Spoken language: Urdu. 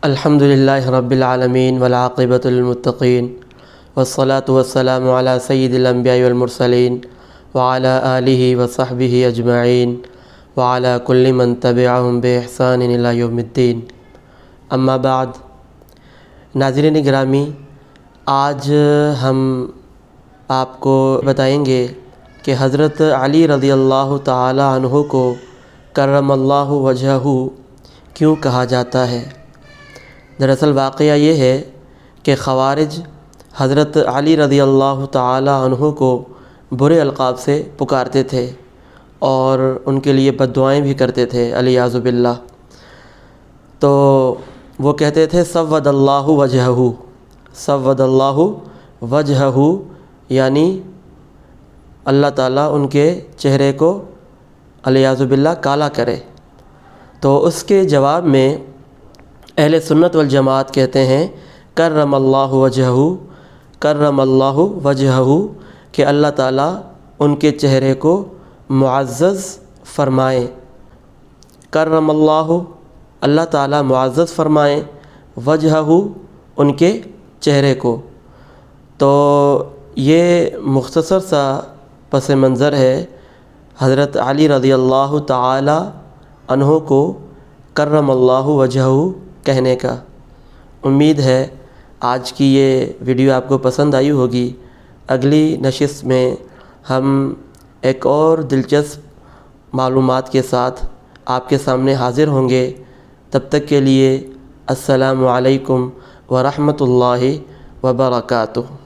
الحمدللہ رب العالمین والعاقبۃ للمتقین والصلاة والسلام علی سید الانبیاء والمرسلین وعلی آلہ وصحبہ اجمعین وعلی کل من تبعہم بإحسان الی یوم الدین، اما بعد۔ ناظرین گرامی، آج ہم آپ کو بتائیں گے کہ حضرت علی رضی اللہ تعالی عنہ کو کرم اللہ وجہہ کیوں کہا جاتا ہے۔ دراصل واقعہ یہ ہے کہ خوارج حضرت علی رضی اللہ تعالی عنہ کو برے القاب سے پکارتے تھے اور ان کے لیے بد دعائیں بھی کرتے تھے، والعیاذ باللہ۔ تو وہ کہتے تھے سود اللہ وجہہ، سود اللہ وجہہ، یعنی اللہ تعالیٰ ان کے چہرے کو والعیاذ باللہ کالا کرے۔ تو اس کے جواب میں اہل سنت والجماعت کہتے ہیں کرم اللہ وجہہ، کرم اللہ وجہہ، کہ اللہ تعالیٰ ان کے چہرے کو معزز فرمائیں۔ کرم اللہ، اللہ تعالیٰ معزز فرمائیں، وجہہ، ان کے چہرے کو۔ تو یہ مختصر سا پس منظر ہے حضرت علی رضی اللہ تعالی عنہ کو کرم اللہ وجہہ کہنے کا۔ امید ہے آج کی یہ ویڈیو آپ کو پسند آئی ہوگی۔ اگلی نشست میں ہم ایک اور دلچسپ معلومات کے ساتھ آپ کے سامنے حاضر ہوں گے۔ تب تک کے لیے السلام علیکم ورحمۃ اللہ وبرکاتہ۔